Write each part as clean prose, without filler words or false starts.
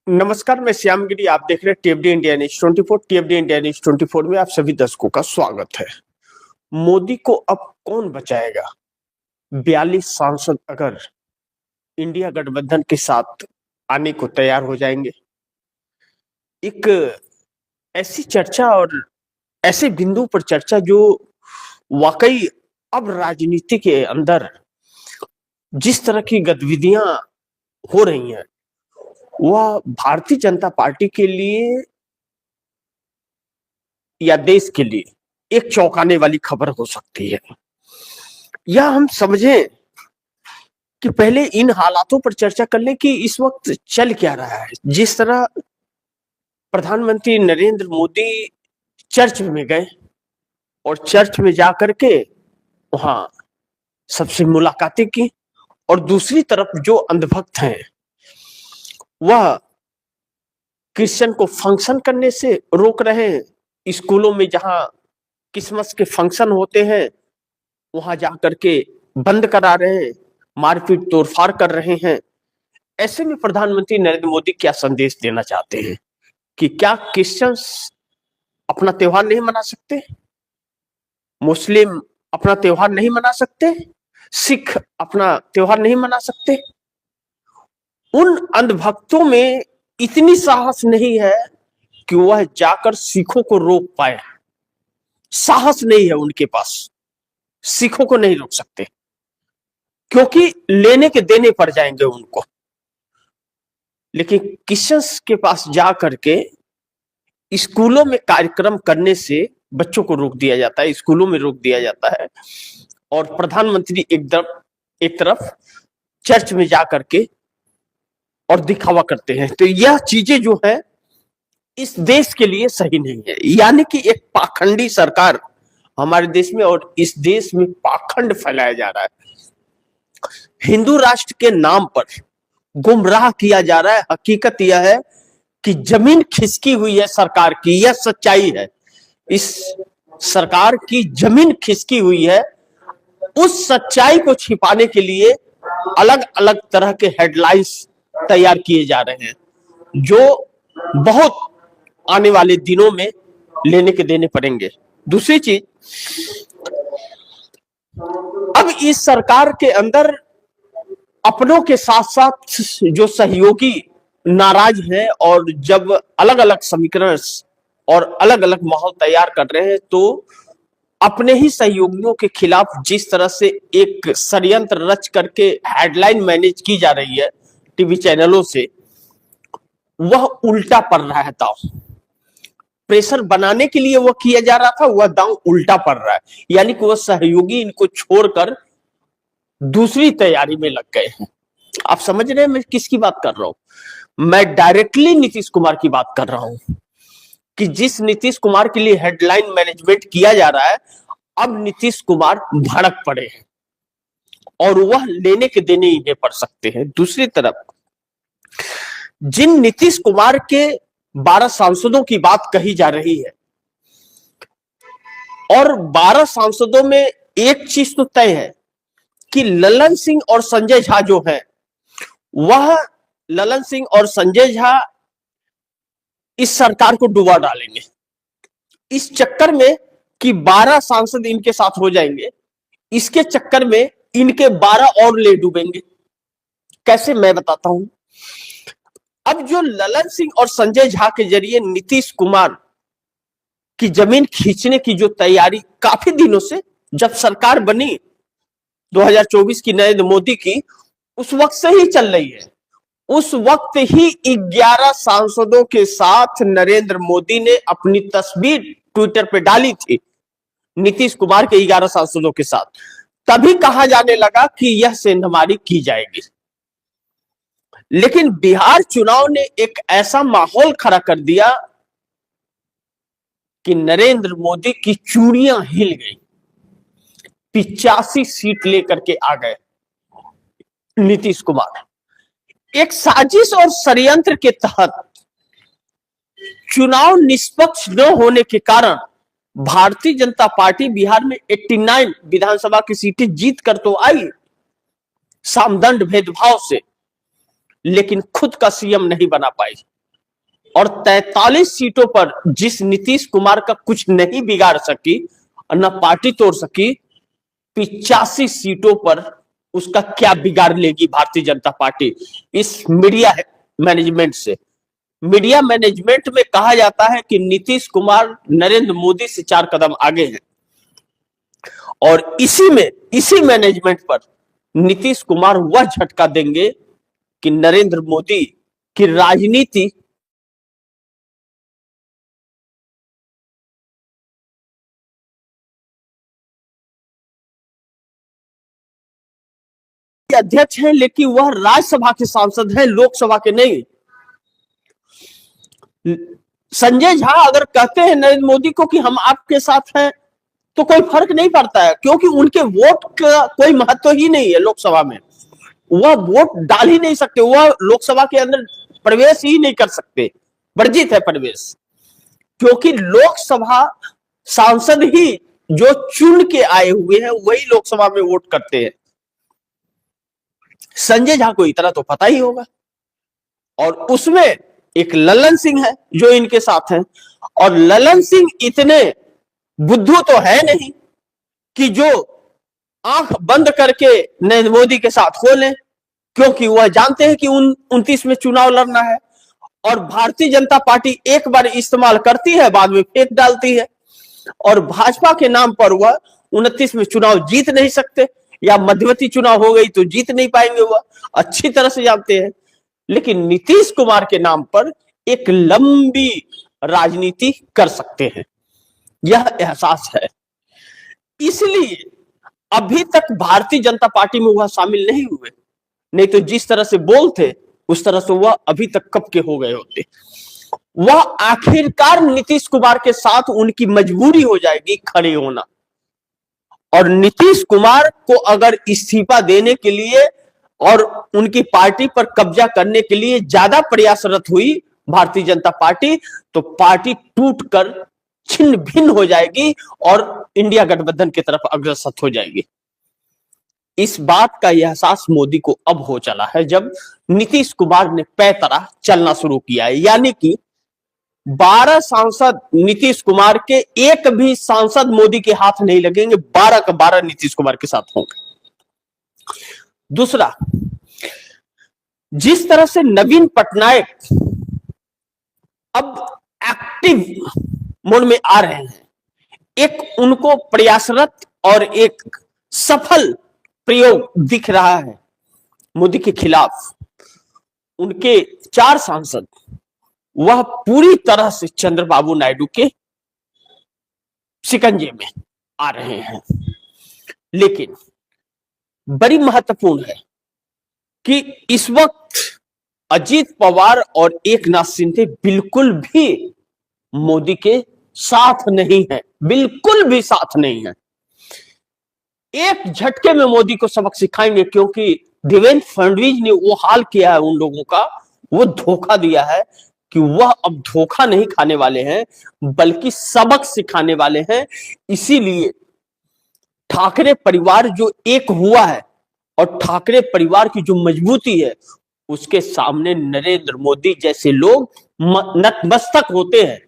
नमस्कार, मैं श्याम गिरी। आप देख रहे हैं टीएफडी इंडिया न्यूज 24। टीएफडी इंडिया न्यूज 24 में आप सभी दर्शकों का स्वागत है। मोदी को अब कौन बचाएगा? 42 सांसद अगर इंडिया गठबंधन के साथ आने को तैयार हो जाएंगे, एक ऐसी चर्चा और ऐसे बिंदु पर चर्चा जो वाकई अब राजनीति के अंदर जिस तरह की गतिविधियां हो रही हैं, वह भारतीय जनता पार्टी के लिए या देश के लिए एक चौंकाने वाली खबर हो सकती है। या हम समझें कि पहले इन हालातों पर चर्चा कर लें कि इस वक्त चल क्या रहा है। जिस तरह प्रधानमंत्री नरेंद्र मोदी चर्च में गए और चर्च में जाकर के वहां सबसे मुलाकातें की, और दूसरी तरफ जो अंधभक्त हैं वह क्रिश्चियन को फंक्शन करने से रोक रहे हैं। स्कूलों में जहां क्रिसमस के फंक्शन होते हैं वहां जाकर के बंद करा रहे हैं, मारपीट तोड़फाड़ कर रहे हैं। ऐसे में प्रधानमंत्री नरेंद्र मोदी क्या संदेश देना चाहते हैं कि क्या क्रिश्चियंस अपना त्योहार नहीं मना सकते, मुस्लिम अपना त्योहार नहीं मना सकते, सिख अपना त्योहार नहीं मना सकते? उन अंधभक्तों में इतनी साहस नहीं है कि वह जाकर सिखों को रोक पाए। साहस नहीं है उनके पास, सिखों को नहीं रोक सकते क्योंकि लेने के देने पड़ जाएंगे उनको। लेकिन क्रिश्चियंस के पास जा करके स्कूलों में कार्यक्रम करने से बच्चों को रोक दिया जाता है, स्कूलों में रोक दिया जाता है, और प्रधानमंत्री एक तरफ चर्च में जा करके और दिखावा करते हैं। तो यह चीजें जो है इस देश के लिए सही नहीं है। यानी कि एक पाखंडी सरकार हमारे देश में, और इस देश में पाखंड फैलाया जा रहा है। हिंदू राष्ट्र के नाम पर गुमराह किया जा रहा है। हकीकत यह है कि जमीन खिसकी हुई है सरकार की, यह सच्चाई है। इस सरकार की जमीन खिसकी हुई है। उस सच्चाई को छिपाने के लिए अलग अलग तरह के हेडलाइंस तैयार किए जा रहे हैं, जो बहुत आने वाले दिनों में लेने के देने पड़ेंगे। दूसरी चीज, अब इस सरकार के अंदर अपनों के साथ साथ जो सहयोगी नाराज हैं, और जब अलग अलग समीकरण और अलग अलग माहौल तैयार कर रहे हैं तो अपने ही सहयोगियों के खिलाफ जिस तरह से एक षड्यंत्र रच करके हेडलाइन मैनेज की जा रही है टीवी चैनलों से, वह उल्टा पड़ रहा है दांव। प्रेशर बनाने के लिए वह किया जा रहा था, वह दांव उल्टा पड़ रहा है। यानी कि वह सहयोगी इनको छोड़कर दूसरी तैयारी में लग गए हैं। आप समझ रहे हैं मैं किसकी बात कर रहा हूं? मैं डायरेक्टली नीतीश कुमार की बात कर रहा हूं कि जिस नीतीश कुमार के लिए हेडलाइन मैनेजमेंट किया जा रहा है, अब नीतीश कुमार भड़क पड़े हैं और वह लेने के देने ही नहीं पड़ सकते हैं। दूसरी तरफ जिन नीतीश कुमार के 12 सांसदों की बात कही जा रही है, और 12 सांसदों में एक चीज तो तय है कि ललन सिंह और संजय झा जो है, वह ललन सिंह और संजय झा इस सरकार को डुबा डालेंगे। इस चक्कर में कि 12 सांसद इनके साथ हो जाएंगे, इसके चक्कर में इनके 12 और ले डूबेंगे। कैसे, मैं बताता हूं। अब जो ललन सिंह और संजय झा के जरिए नीतीश कुमार की जमीन खींचने की जो तैयारी काफी दिनों से, जब सरकार बनी 2024 की नरेंद्र मोदी की, उस वक्त से ही चल रही है। उस वक्त ही 11 सांसदों के साथ नरेंद्र मोदी ने अपनी तस्वीर ट्विटर पे डाली थी, नीतीश कुमार के 11 सांसदों के साथ। तभी कहा जाने लगा कि यह सेंधमारी की जाएगी। लेकिन बिहार चुनाव ने एक ऐसा माहौल खड़ा कर दिया कि नरेंद्र मोदी की चूड़ियां हिल गई। 85 सीट लेकर के आ गए नीतीश कुमार। एक साजिश और षड्यंत्र के तहत चुनाव निष्पक्ष न होने के कारण भारतीय जनता पार्टी बिहार में 89 विधानसभा की सीटें जीत कर तो आई सामदंड भेदभाव से, लेकिन खुद का सीएम नहीं बना पाई। और 43 सीटों पर जिस नीतीश कुमार का कुछ नहीं बिगाड़ सकी और न पार्टी तोड़ सकी, 85 सीटों पर उसका क्या बिगाड़ लेगी भारतीय जनता पार्टी इस मीडिया मैनेजमेंट से। मीडिया मैनेजमेंट में कहा जाता है कि नीतीश कुमार नरेंद्र मोदी से 4 कदम आगे हैं, और इसी मैनेजमेंट पर नीतीश कुमार वह झटका देंगे कि नरेंद्र मोदी की राजनीति अध्यक्ष हैं, लेकिन वह राज्यसभा के सांसद हैं, लोकसभा के नहीं। संजय झा अगर कहते हैं नरेंद्र मोदी को कि हम आपके साथ हैं, तो कोई फर्क नहीं पड़ता है, क्योंकि उनके वोट का कोई महत्व ही नहीं है लोकसभा में। वह वोट डाल ही नहीं सकते, वह लोकसभा के अंदर प्रवेश ही नहीं कर सकते, वर्जित है प्रवेश, क्योंकि लोकसभा सांसद ही जो चुन के आए हुए हैं वही लोकसभा में वोट करते हैं। संजय झा को इतना तो पता ही होगा। और उसमें एक ललन सिंह है जो इनके साथ हैं, और ललन सिंह इतने बुद्धू तो है नहीं कि जो आंख बंद करके नरेंद्र मोदी के साथ हो लें, क्योंकि वह जानते हैं कि 29 में चुनाव लड़ना है, और भारतीय जनता पार्टी एक बार इस्तेमाल करती है, बाद में फेंक डालती है, और भाजपा के नाम पर वह 29 में चुनाव जीत नहीं सकते, या मध्यवर्ती चुनाव हो गई तो जीत नहीं पाएंगे, वह अच्छी तरह से जानते हैं। लेकिन नीतीश कुमार के नाम पर एक लंबी राजनीति कर सकते हैं, यह एहसास है। इसलिए अभी तक भारतीय जनता पार्टी में वह शामिल नहीं हुए, नहीं तो जिस तरह से बोलते उस तरह से वह अभी तक कब के हो गए होते। वह आखिरकार नीतीश कुमार के साथ उनकी मजबूरी हो जाएगी खड़े होना, और नीतीश कुमार को अगर इस्तीफा देने के लिए और उनकी पार्टी पर कब्जा करने के लिए ज्यादा प्रयासरत हुई भारतीय जनता पार्टी, तो पार्टी टूटकर छिन्न भिन्न हो जाएगी और इंडिया गठबंधन की तरफ अग्रसर हो जाएगी। इस बात का एहसास मोदी को अब हो चला है, जब नीतीश कुमार ने पैतरा चलना शुरू किया है। यानी कि 12 सांसद नीतीश कुमार के, एक भी सांसद मोदी के हाथ नहीं लगेंगे, 12 का 12 नीतीश कुमार के साथ होंगे। दूसरा, जिस तरह से नवीन पटनायक अब एक्टिव मोड में आ रहे हैं, एक उनको प्रयासरत और एक सफल प्रयोग दिख रहा है मोदी के खिलाफ। उनके 4 सांसद वह पूरी तरह से चंद्रबाबू नायडू के शिकंजे में आ रहे हैं। लेकिन बड़ी महत्वपूर्ण है कि इस वक्त अजीत पवार और एकनाथ शिंदे बिल्कुल भी मोदी के साथ नहीं है, बिल्कुल भी साथ नहीं है। एक झटके में मोदी को सबक सिखाएंगे, क्योंकि देवेंद्र फडणवीस ने वो हाल किया है उन लोगों का, वो धोखा दिया है कि वह अब धोखा नहीं खाने वाले हैं, बल्कि सबक सिखाने वाले हैं। इसीलिए ठाकरे परिवार जो एक हुआ है और ठाकरे परिवार की जो मजबूती है, उसके सामने नरेंद्र मोदी जैसे लोग नतमस्तक होते हैं।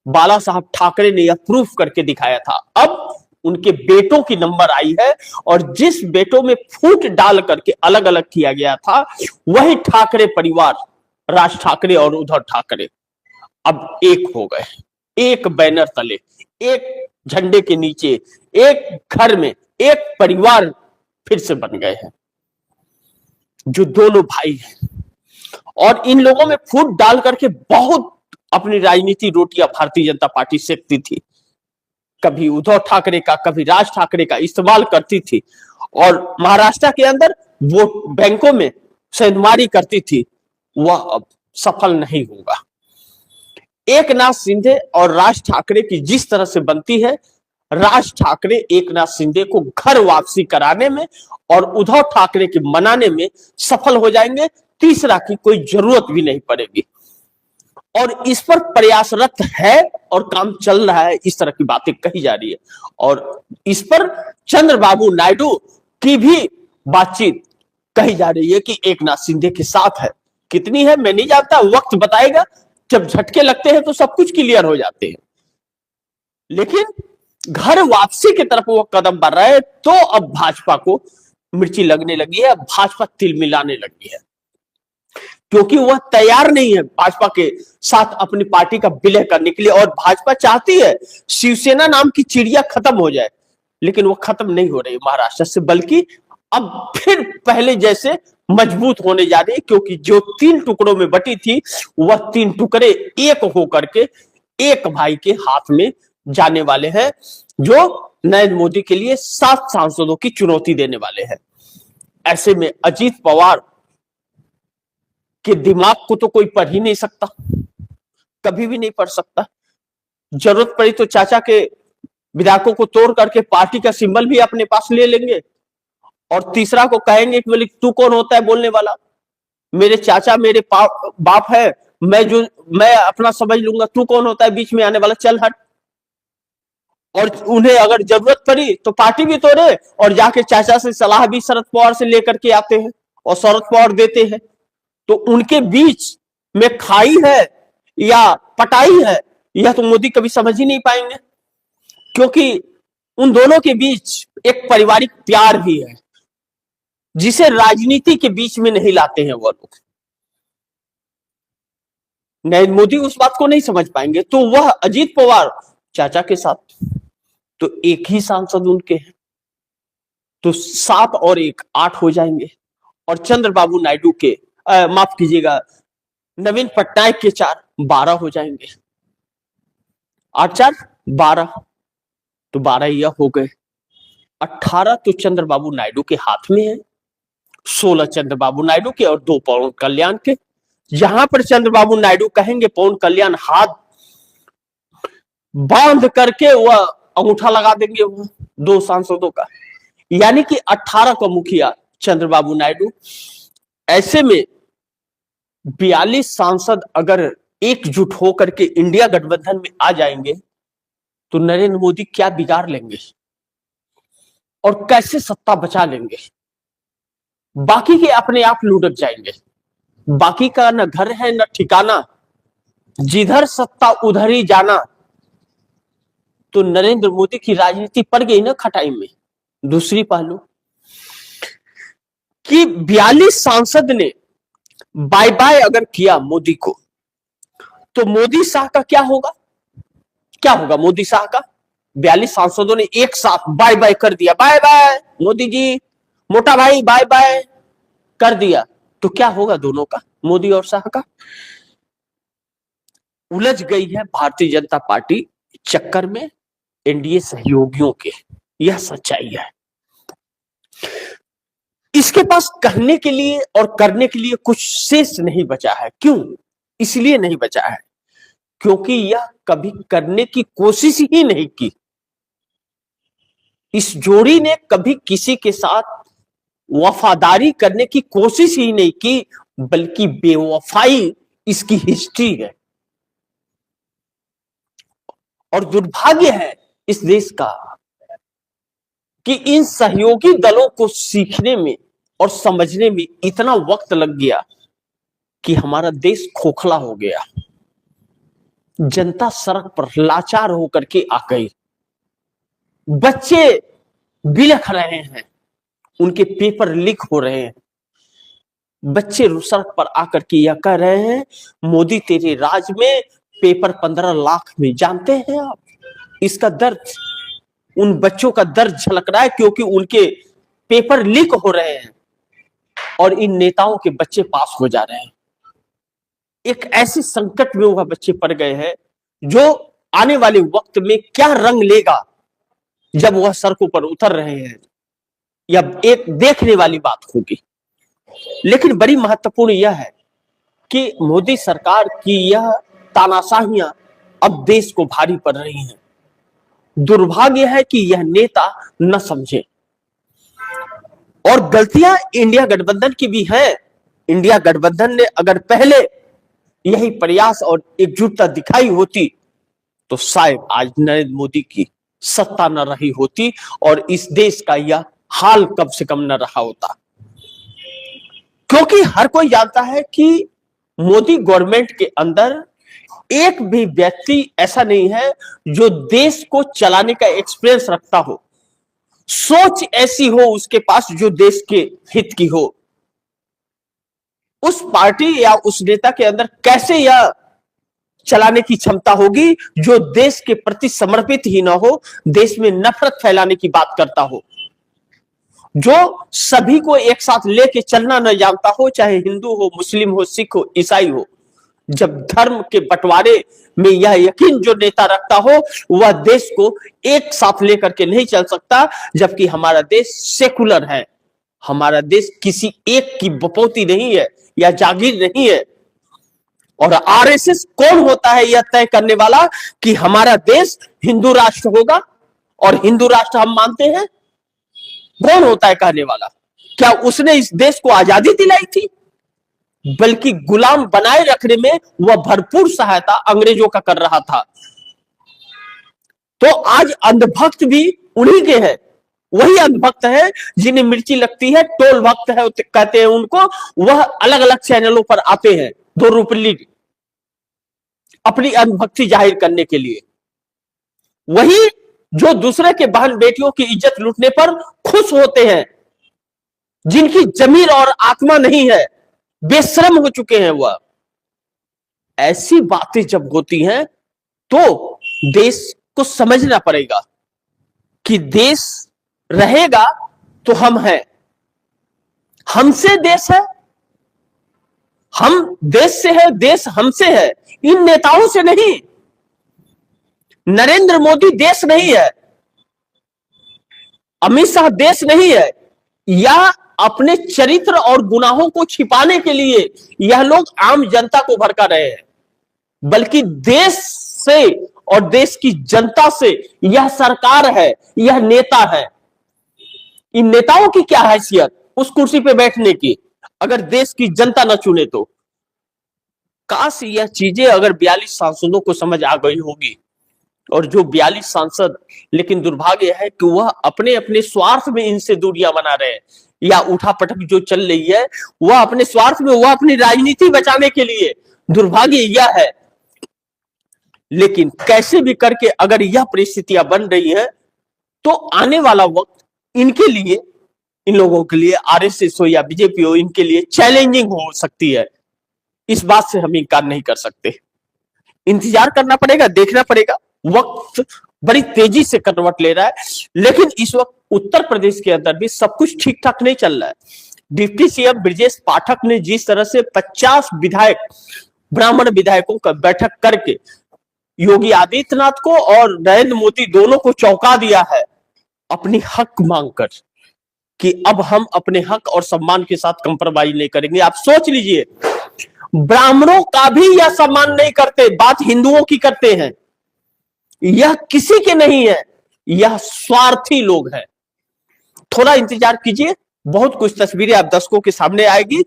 बाला साहब ठाकरे ने यह प्रूफ करके दिखाया था। अब उनके बेटों की नंबर आई है, और जिस बेटों में फूट डाल करके अलग अलग किया गया था, वही ठाकरे परिवार, राज ठाकरे और उद्धव ठाकरे, अब एक हो गए, एक बैनर तले, एक झंडे के नीचे, एक घर में, एक परिवार फिर से बन गए हैं, जो दोनों भाई हैं। और इन लोगों में फूट डाल करके बहुत अपनी राजनीति रोटियां भारतीय जनता पार्टी सेकती थी। कभी उद्धव ठाकरे का, कभी राज ठाकरे का इस्तेमाल करती थी, और महाराष्ट्र के अंदर वोट बैंकों में सेंधमारी करती थी। वह अब सफल नहीं होगा। एकनाथ शिंदे और राज ठाकरे की जिस तरह से बनती है, राज ठाकरे एकनाथ शिंदे को घर वापसी कराने में और उद्धव ठाकरे के मनाने में सफल हो जाएंगे। तीसरा की कोई जरूरत भी नहीं पड़ेगी, और इस पर प्रयासरत है और काम चल रहा है, इस तरह की बातें कही जा रही है। और इस पर चंद्रबाबू नायडू की भी बातचीत कही जा रही है कि एकनाथ शिंदे के साथ है। कितनी है मैं नहीं जानता, वक्त बताएगा। जब झटके लगते हैं तो सब कुछ क्लियर हो जाते हैं, लेकिन घर वापसी की तरफ वो कदम बढ़ रहा है, तो अब भाजपा को मिर्ची लगने लगी है, अब भाजपा तिल मिलाने लगी है, क्योंकि वह तैयार नहीं है भाजपा के साथ अपनी पार्टी का विलय करने के लिए। और भाजपा चाहती है शिवसेना नाम की चिड़िया खत्म हो जाए, लेकिन वो खत्म नहीं हो रही महाराष्ट्र से, बल्कि अब फिर पहले जैसे मजबूत होने जा रही है, क्योंकि जो 3 टुकड़ों में बटी थी वह 3 टुकड़े एक होकर के एक भाई के हाथ में जाने वाले हैं, जो नरेंद्र मोदी के लिए 7 सांसदों की चुनौती देने वाले हैं। ऐसे में अजीत पवार के दिमाग को तो कोई पढ़ ही नहीं सकता, कभी भी नहीं पढ़ सकता। जरूरत पड़ी तो चाचा के विधायकों को तोड़ करके पार्टी का सिंबल भी अपने पास ले लेंगे, और तीसरा को कहेंगे कि बोले तू कौन होता है बोलने वाला, मेरे चाचा मेरे बाप है, मैं अपना समझ लूंगा, तू कौन होता है बीच में आने वाला, चल हट। और उन्हें अगर जरूरत पड़ी तो पार्टी भी तोड़े और जाके चाचा से सलाह भी शरद पवार से लेकर के आते हैं और शरद पवार देते हैं। तो उनके बीच में खाई है या पटाई है, यह तो मोदी कभी समझ ही नहीं पाएंगे, क्योंकि उन दोनों के बीच एक पारिवारिक प्यार भी है, जिसे राजनीति के बीच में नहीं लाते हैं वो लोग। नरेंद्र मोदी उस बात को नहीं समझ पाएंगे, तो वह अजीत पवार चाचा के साथ तो एक ही सांसद उनके हैं, तो 7 और 1 8 हो जाएंगे, और चंद्रबाबू नायडू के माफ कीजिएगा नवीन पटनायक के 4 12 हो जाएंगे, 8 4 12, तो 12 यह हो गए। 18 तो चंद्रबाबू नायडू के हाथ में है, 16 चंद्रबाबू नायडू के और 2 पवन कल्याण के। जहां पर चंद्रबाबू नायडू कहेंगे पवन कल्याण हाथ बांध करके वह अंगूठा लगा देंगे वो 2 सांसदों का, यानी कि 18 का मुखिया चंद्रबाबू नायडू। ऐसे में 42 सांसद अगर एकजुट होकर के इंडिया गठबंधन में आ जाएंगे तो नरेंद्र मोदी क्या बिगाड़ लेंगे और कैसे सत्ता बचा लेंगे। बाकी के अपने आप लुढ़क जाएंगे, बाकी का न घर है न ठिकाना, जिधर सत्ता उधर ही जाना। तो नरेंद्र मोदी की राजनीति पड़ गई ना खटाई में। दूसरी पहलू कि 42 सांसद ने बाय बाय अगर किया मोदी को, तो मोदी शाह का क्या होगा, क्या होगा मोदी शाह का। 42 सांसदों ने एक साथ बाय बाय कर दिया, बाय बाय मोदी जी, मोटा भाई बाय बाय कर दिया, तो क्या होगा दोनों का, मोदी और शाह का। उलझ गई है भारतीय जनता पार्टी चक्कर में एनडीए सहयोगियों के, यह सच्चाई है। इसके पास कहने के लिए और करने के लिए कुछ शेष नहीं बचा है। क्यों? इसलिए नहीं बचा है क्योंकि यह कभी करने की कोशिश ही नहीं की। इस जोड़ी ने कभी किसी के साथ वफादारी करने की कोशिश ही नहीं की, बल्कि बेवफाई इसकी हिस्ट्री है। और दुर्भाग्य है इस देश का कि इन सहयोगी दलों को सीखने में और समझने में इतना वक्त लग गया कि हमारा देश खोखला हो गया। जनता सड़क पर लाचार होकर के आ गई, बच्चे बिलख रहे हैं, उनके पेपर लीक हो रहे हैं, बच्चे सड़क पर आकर के यह कह रहे हैं मोदी तेरे राज में पेपर 15 लाख में। जानते हैं आप इसका दर्द, उन बच्चों का दर्द झलक रहा है क्योंकि उनके पेपर लीक हो रहे हैं और इन नेताओं के बच्चे पास हो जा रहे हैं। एक ऐसे संकट में वह बच्चे पड़ गए हैं जो आने वाले वक्त में क्या रंग लेगा जब वह सड़कों पर उतर रहे हैं, या एक देखने वाली बात होगी। लेकिन बड़ी महत्वपूर्ण यह है कि मोदी सरकार की यह तानाशाहियां अब देश को भारी पड़ रही हैं। दुर्भाग्य है कि यह नेता न समझे, और गलतियां इंडिया गठबंधन की भी हैं। इंडिया गठबंधन ने अगर पहले यही प्रयास और एकजुटता दिखाई होती तो शायद आज नरेंद्र मोदी की सत्ता न रही होती और इस देश का यह हाल कम से कम न रहा होता। क्योंकि हर कोई जानता है कि मोदी गवर्नमेंट के अंदर एक भी व्यक्ति ऐसा नहीं है जो देश को चलाने का एक्सपीरियंस रखता हो, सोच ऐसी हो उसके पास जो देश के हित की हो। उस पार्टी या उस नेता के अंदर कैसे यह चलाने की क्षमता होगी जो देश के प्रति समर्पित ही ना हो, देश में नफरत फैलाने की बात करता हो, जो सभी को एक साथ लेके चलना न जानता हो, चाहे हिंदू हो, मुस्लिम हो, सिख हो, ईसाई हो। जब धर्म के बंटवारे में यह यकीन जो नेता रखता हो, वह देश को एक साथ लेकर के नहीं चल सकता। जबकि हमारा देश सेकुलर है, हमारा देश किसी एक की बपौती नहीं है या जागीर नहीं है। और आरएसएस कौन होता है यह तय करने वाला कि हमारा देश हिंदू राष्ट्र होगा और हिंदू राष्ट्र हम मानते हैं? कौन होता है कहने वाला? क्या उसने इस देश को आजादी दिलाई थी? बल्कि गुलाम बनाए रखने में वह भरपूर सहायता अंग्रेजों का कर रहा था। तो आज अंधभक्त भी उन्हीं के हैं, वही अंधभक्त है जिन्हें मिर्ची लगती है, टोल भक्त है कहते हैं उनको। वह अलग अलग चैनलों पर आते हैं 2 रुपये अपनी अंधभक्ति जाहिर करने के लिए। वही जो दूसरे के बहन बेटियों की इज्जत लूटने पर खुश होते हैं, जिनकी जमीर और आत्मा नहीं है, बेशर्म हो चुके हैं वह। ऐसी बातें जब होती हैं तो देश को समझना पड़ेगा कि देश रहेगा तो हम हैं, हमसे देश है, हम देश से है, देश हमसे है, इन नेताओं से नहीं। नरेंद्र मोदी देश नहीं है, अमित शाह देश नहीं है, या अपने चरित्र और गुनाहों को छिपाने के लिए यह लोग आम जनता को भड़का रहे हैं, बल्कि देश से और देश की जनता से यह सरकार है, यह नेता है। इन नेताओं की क्या हैसियत उस कुर्सी पे बैठने की, अगर देश की जनता न चुने तो? काश यह चीजें अगर 42 सांसदों को समझ आ गई होगी। और जो 42 सांसद, लेकिन दुर्भाग्य है कि वह अपने अपने स्वार्थ में इनसे दूरियां बना रहे हैं, या उठापटक जो चल रही है वह अपने स्वार्थ में, वह अपनी राजनीति बचाने के लिए। दुर्भाग्य यह है। लेकिन कैसे भी करके अगर यह परिस्थितियां बन रही है तो आने वाला वक्त इनके लिए, इन लोगों के लिए, आरएसएस हो या बीजेपी हो, इनके लिए चैलेंजिंग हो सकती है। इस बात से हम इनकार नहीं कर सकते। इंतजार करना पड़ेगा, देखना पड़ेगा। वक्त बड़ी तेजी से करवट ले रहा है, लेकिन इस वक्त उत्तर प्रदेश के अंदर भी सब कुछ ठीक ठाक नहीं चल रहा है। डिप्टी सीएम ब्रजेश पाठक ने जिस तरह से 50 विधायक, ब्राह्मण विधायकों का बैठक करके योगी आदित्यनाथ को और नरेंद्र मोदी दोनों को चौंका दिया है अपनी हक मांगकर, कि अब हम अपने हक और सम्मान के साथ कंप्रोमाइज नहीं करेंगे। आप सोच लीजिए, ब्राह्मणों का भी यह सम्मान नहीं करते, बात हिंदुओं की करते हैं। यह किसी के नहीं है, यह स्वार्थी लोग हैं। थोड़ा इंतजार कीजिए, बहुत कुछ तस्वीरें आप दर्शकों के सामने आएगी।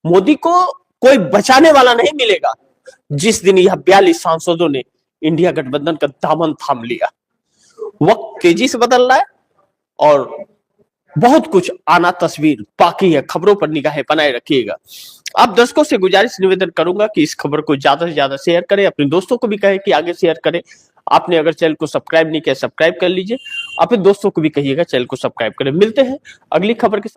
मोदी को कोई बचाने वाला नहीं मिलेगा जिस दिन यह 42 सांसदों ने इंडिया गठबंधन का दामन थाम लिया। वक्त तेजी से बदल रहा है और बहुत कुछ आना तस्वीर बाकी है। खबरों पर निगाहें बनाए रखिएगा। आप दर्शकों से गुजारिश निवेदन करूंगा कि इस खबर को ज्यादा से ज्यादा शेयर करें, अपने दोस्तों को भी कहें कि आगे शेयर करें। आपने अगर चैनल को सब्सक्राइब नहीं किया, सब्सक्राइब कर लीजिए। अपने दोस्तों को भी कहिएगा चैनल को सब्सक्राइब करें। मिलते हैं अगली खबर के साथ।